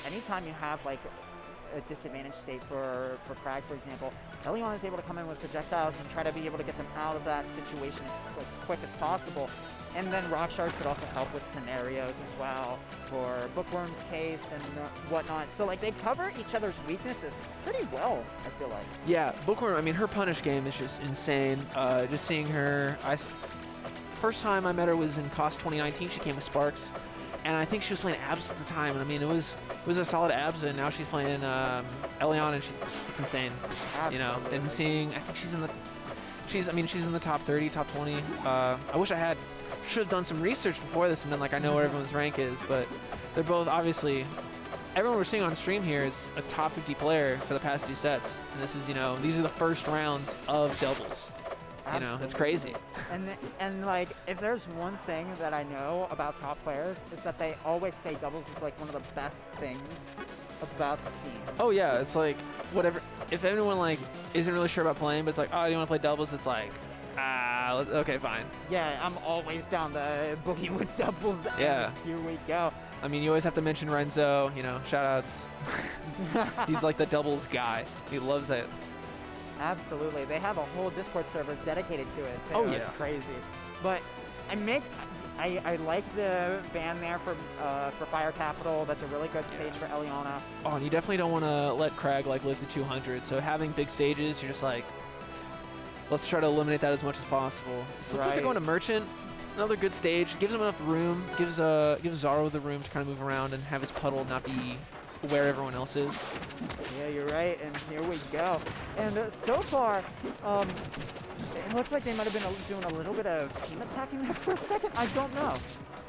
anytime you have like a disadvantaged state for Kragg, for example, Elliana is able to come in with projectiles and try to be able to get them out of that situation as quick as possible. And then Rock Shards could also help with scenarios as well for Bookworm's case and whatnot. So like they cover each other's weaknesses pretty well, I feel like. Yeah, Bookworm, I mean, her punish game is just insane. Just seeing her, first time I met her was in COS 2019. She came with Sparks, and I think she was playing Abs at the time. And I mean, it was a solid Abs, and now she's playing Elliana, and it's insane. Absolutely. You know, and seeing, I think she's in the top 30, top 20. I wish I should have done some research before this and been like, I know where everyone's rank is, but they're both obviously, everyone we're seeing on stream here is a top 50 player for the past 2 sets. And this is, you know, these are the first rounds of doubles. Absolutely. You know, it's crazy. And like, if there's one thing that I know about top players is that they always say doubles is like one of the best things about the scene. Oh yeah, it's like, whatever, if anyone like isn't really sure about playing, but it's like, oh, you want to play doubles? It's like, okay, fine. Yeah, I'm always down to boogie with doubles. Yeah. Here we go. I mean, you always have to mention Renzo, you know, shout-outs. He's like the doubles guy. He loves it. Absolutely. They have a whole Discord server dedicated to it, too. Oh, yeah. It's crazy. But I like the ban there for Fire Capital. That's a really good stage for Elliana. Oh, and you definitely don't want to let Kragg like live to 200. So having big stages, you're just like, let's try to eliminate that as much as possible. So looks like they're going to Merchant. Another good stage. Gives him enough room. Gives Xaro the room to kind of move around and have his puddle not be where everyone else is. Yeah, you're right. And here we go. And so far, it looks like they might have been doing a little bit of team attacking there for a second. I don't know.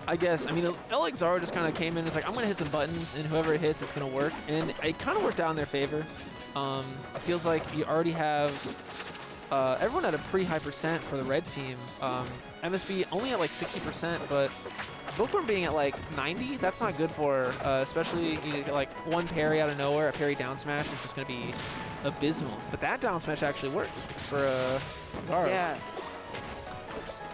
I guess. I mean, Xaro just kind of came in. It's like, I'm going to hit some buttons, and whoever it hits, it's going to work. And it kind of worked out in their favor. It feels like you already have everyone at a pretty high percent for the red team. MSB only at like 60%, but Bookworm being at like 90, that's not good for, especially you get like one parry out of nowhere. A parry down smash is just going to be abysmal. But that down smash actually worked for Xaro. Yeah.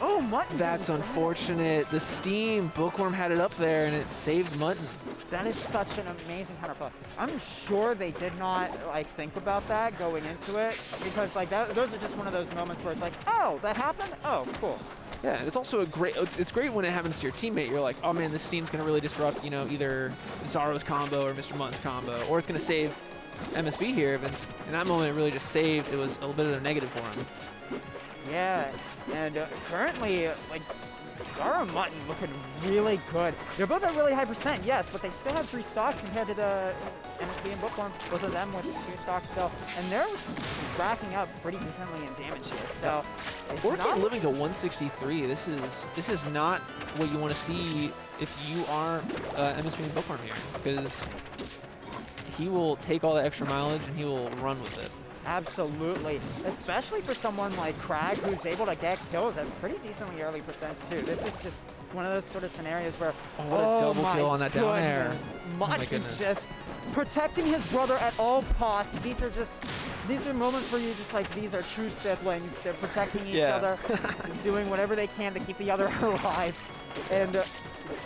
Oh, Mutton. That's unfortunate. The Steam, Bookworm had it up there and it saved Mutton. That is such an amazing counterplay. I'm sure they did not like think about that going into it, because like those are just one of those moments where it's like, oh, that happened? Oh, cool. Yeah, it's also it's great when it happens to your teammate. You're like, oh man, this team's gonna really disrupt, you know, either Xaro's combo or Mr. Mutton's combo, or it's gonna save MSB here. But in that moment, it really just saved. It was a little bit of a negative for him. Yeah, and currently, like, Xaro and Mutton looking really good. They're both at really high percent, yes, but they still have 3 stocks compared to the MSB and Bookworm, both of them with 2 stocks still. And they're racking up pretty decently in damage here, so... Orcane living to 163, this is not what you want to see if you are MSB and Bookworm here, because he will take all the extra mileage and he will run with it. Absolutely, especially for someone like Kragg, who's able to get kills at pretty decently early percents too. This is just one of those sort of scenarios where, what a double kill on that down air. Mutton just protecting his brother at all costs. These are moments where you just like, these are true siblings. They're protecting each other, doing whatever they can to keep the other alive. And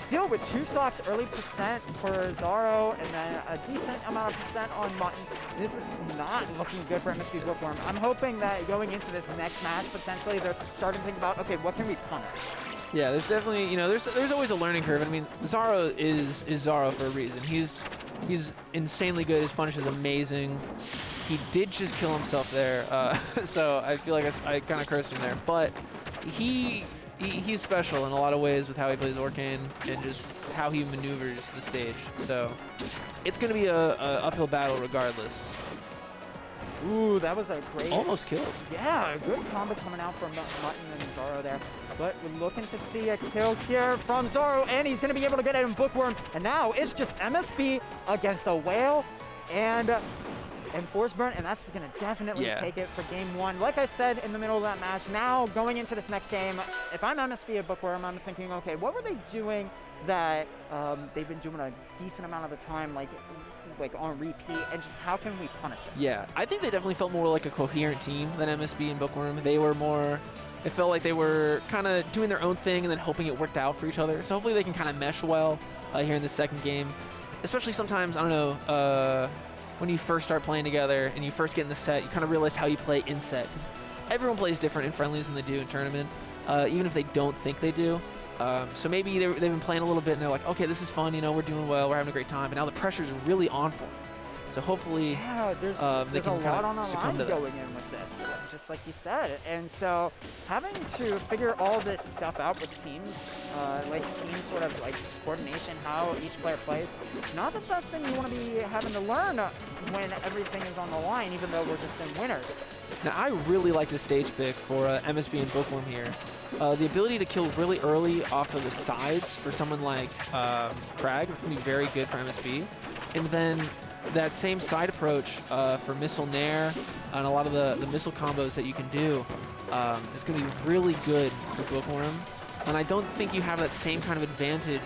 still with 2 stocks early percent for Xaro, and then a decent amount of percent on Mutton. This is not looking good for MSB Bookworm. I'm hoping that going into this next match, potentially they're starting to think about, okay, what can we punish? Yeah, there's definitely, you know, there's always a learning curve. I mean, Xaro is Xaro for a reason. He's insanely good. His punish is amazing. He did just kill himself there, so I feel like I kind of cursed him there. But he's special in a lot of ways with how he plays Orcane and just how he maneuvers the stage. So it's going to be a uphill battle regardless. Ooh, that was a great... Almost killed. Yeah, a good combo coming out from Mutton and Xaro there. But we're looking to see a kill here from Xaro, and he's going to be able to get it in Bookworm. And now it's just MSB against a Whale and Forsburn, and that's going to definitely take it for game 1. Like I said in the middle of that match, now going into this next game, if I'm MSB at Bookworm, I'm thinking, okay, what were they doing that they've been doing a decent amount of the time, like on repeat, and just how can we punish it? Yeah, I think they definitely felt more like a coherent team than MSB and Bookworm. They were more, it felt like they were kind of doing their own thing and then hoping it worked out for each other. So hopefully they can kind of mesh well here in the second game. especially sometimes, I don't know, when you first start playing together and you first get in the set, you kind of realize how you play in set. 'Cause everyone plays different in friendlies than they do in tournament, even if they don't think they do. So maybe they've been playing a little bit and they're like, okay, this is fun, you know, we're doing well, we're having a great time, and now the pressure's really on for them. So hopefully, yeah, they there's can a lot on the succumb line to that. going in with this, just like you said. And so having to figure all this stuff out with teams, like team sort of like coordination, how each player plays, not the best thing you want to be having to learn when everything is on the line, even though we're just in winners. Now, I really like the stage pick for MSB and Bookworm here. The ability to kill really early off of the sides for someone like Kragg, it's going to be very good for MSB. And then that same side approach for Missile Nair and a lot of the missile combos that you can do is going to be really good for Bookworm. And I don't think you have that same kind of advantage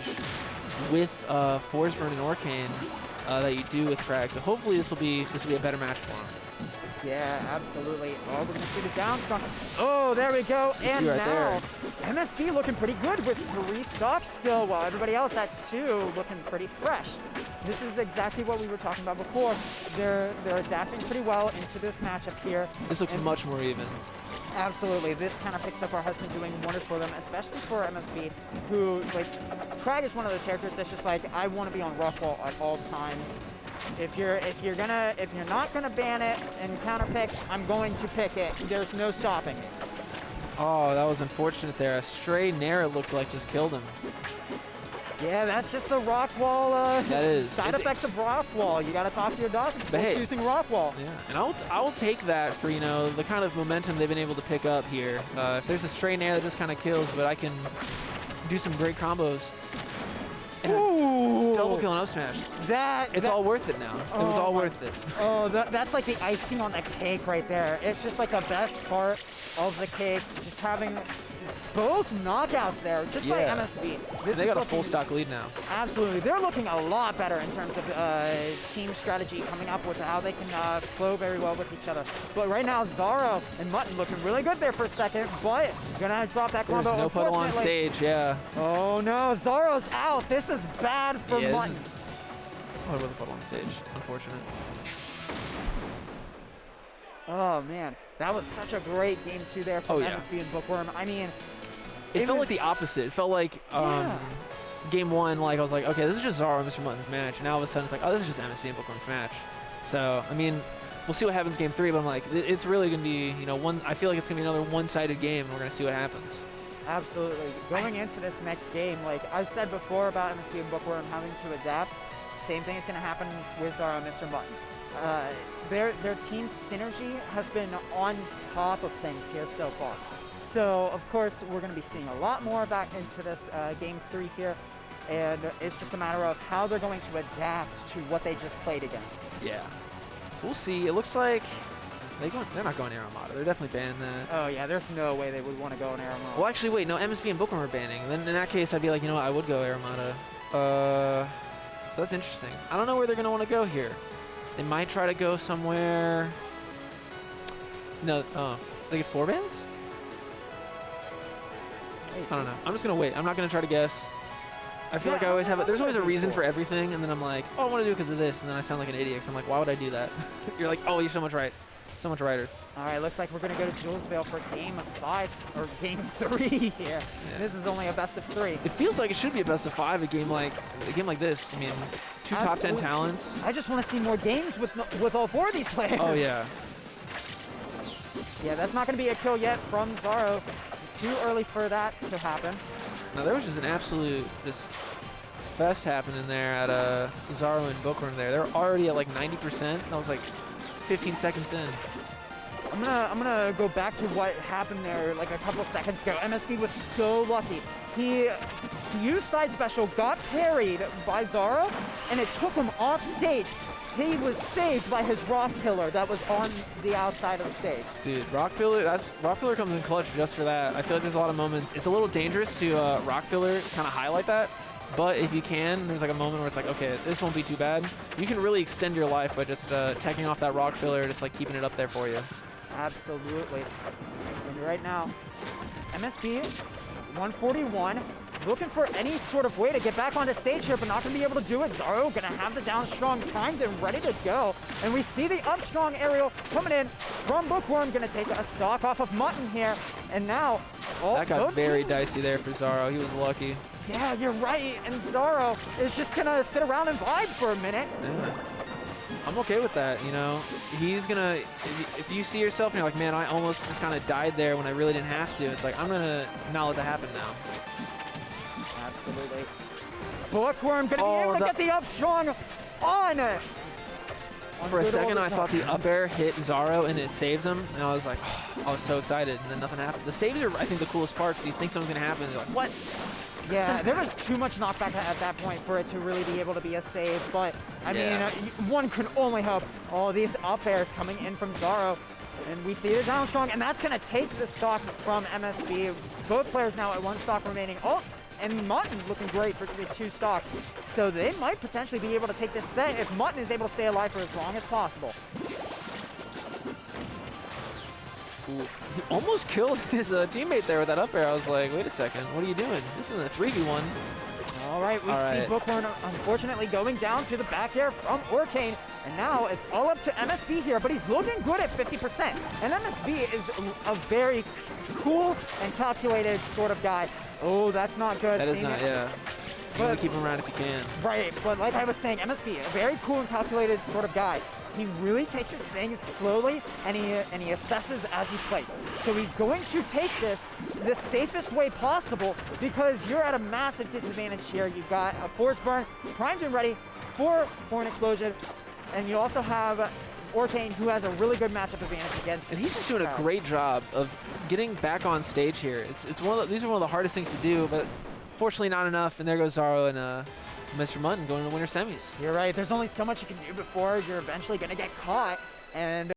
with Forsburn and Orcane that you do with Kragg. So hopefully this will be a better match for him. Yeah, absolutely. Oh, we're going to see the down strong. Oh, there we go. And right now, MSB looking pretty good with 3 stocks still, while everybody else at 2 looking pretty fresh. This is exactly what we were talking about before. They're adapting pretty well into this matchup here. This looks much more even. Absolutely. This kind of picks up our husband doing wonders for them, especially for MSB, who, like, Kragg is one of those characters that's just like, I want to be on rough wall at all times. If you're not gonna ban it and counter picks, I'm going to pick it. There's no stopping it. Oh, that was unfortunate there. A stray Nair, it looked like, just killed him. Yeah, that's just the rock wall. That is side effects of rock wall. You gotta talk to your doctor before choosing rock wall. Yeah, and I will take that for, you know, the kind of momentum they've been able to pick up here. If there's a stray Nair that just kind of kills, but I can do some great combos. And ooh! Double kill and up smash. It's all worth it now. It was all worth it. Oh, that's like the icing on the cake right there. It's just like the best part of the cake. Just having both knockouts there, just by MSB. They got a full stock lead now. Absolutely. They're looking a lot better in terms of team strategy, coming up with how they can flow very well with each other. But right now, Xaro and Mutton looking really good there for a second, but gonna drop that combo. There's no puddle on stage, yeah. Oh no, Zaro's out. This is bad for Mutton. Oh, with a puddle on stage, unfortunate. Oh man, that was such a great game 2 there from MSB and Bookworm. I mean, it felt like the opposite. It felt like game 1, like I was like, okay, this is just Xaro and Mr. Mutton's match. And now all of a sudden it's like, oh, this is just MSB and Bookworm's match. So, I mean, we'll see what happens game 3, but I'm like, it's really going to be, you know, I feel like it's going to be another one-sided game, and we're going to see what happens. Absolutely. Going into this next game, like I said before about MSB and Bookworm having to adapt, same thing is going to happen with Xaro and Mr. Mutton. Their team synergy has been on top of things here so far. So, of course, we're going to be seeing a lot more of that into this game 3 here. And it's just a matter of how they're going to adapt to what they just played against. Yeah. So we'll see. It looks like they're not going Air Armada. They're definitely banning that. Oh, yeah. There's no way they would want to go in Air Armada. Well, actually, wait. No, MSB and Bookworm are banning. Then in that case, I'd be like, you know what? I would go Air Armada. So that's interesting. I don't know where they're going to want to go here. They might try to go somewhere. No, they get 4 bans? I don't know. I'm just going to wait. I'm not going to try to guess. I feel like I always have it. There's always a reason for everything, and then I'm like, oh, I want to do it because of this, and then I sound like an idiot because I'm like, why would I do that? You're like, oh, you're so much right. So much righter. All right, looks like we're going to go to Julesville for game 5, or game 3 here. Yeah. This is only a best of 3. It feels like it should be a best of 5, a game like this. I mean, 2 top 10 talents. I just want to see more games with all 4 of these players. Oh, yeah. Yeah, that's not going to be a kill yet from Xaro. Too early for that to happen. Now, there was just an absolute fest happening there at Xaro and Bookworm there. They're already at like 90%. That was like 15 seconds in. I'm gonna go back to what happened there like a couple seconds ago. MSB was so lucky. He used side special, got parried by Xaro, and it took him off stage. He was saved by his rock pillar that was on the outside of the stage. Dude, rock pillar comes in clutch just for that. I feel like there's a lot of moments. It's a little dangerous to rock pillar kind of highlight that. But if you can, there's like a moment where it's like, okay, this won't be too bad. You can really extend your life by just teching off that rock pillar, just like keeping it up there for you. Absolutely. And right now, MSB 141, looking for any sort of way to get back onto stage here, but not going to be able to do it. Xaro going to have the down strong primed and ready to go. And we see the up strong aerial coming in from Bookworm, going to take a stock off of Mutton here. And now, that got very dicey there for Xaro. He was lucky. Yeah, you're right. And Xaro is just going to sit around and vibe for a minute. Yeah. I'm okay with that, you know. He's gonna, if you see yourself and you're like, man, I almost just kind of died there when I really didn't have to, it's like, I'm gonna not let that happen now. Absolutely. Bookworm gonna be able to get the up strong on it. For a second, I thought the up air hit Xaro and it saved him, and I was like, oh, I was so excited, and then nothing happened. The saves are, I think, the coolest part, because you think something's gonna happen, and you're like, what? Yeah, there was too much knockback at that point for it to really be able to be a save, but I mean, one could only hope. All these up airs coming in from Xaro, and we see the down strong, and that's going to take the stock from MSB. Both players now at 1 stock remaining. Oh, and Mutton looking great for the 2 stock. So they might potentially be able to take this set if Mutton is able to stay alive for as long as possible. Ooh. He almost killed his teammate there with that up air. I was like, wait a second, what are you doing? This is a 3v1. All right, we see Bookworm unfortunately going down to the back air from Orcane, and now it's all up to MSB here, but he's looking good at 50%. And MSB is a very cool and calculated sort of guy. Oh, that's not good. That is not, yeah. You want to keep him around if you can. Right, but like I was saying, MSB, a very cool and calculated sort of guy. He really takes his things slowly, and he assesses as he plays. So he's going to take this the safest way possible, because you're at a massive disadvantage here. You've got a Forsburn primed and ready for an explosion, and you also have Orcane, who has a really good matchup advantage against. And he's just doing a great job of getting back on stage here. It's one of these are one of the hardest things to do, but fortunately not enough. And there goes Xaro and Mr. Mutton going to the winter semis. You're right. There's only so much you can do before you're eventually going to get caught. And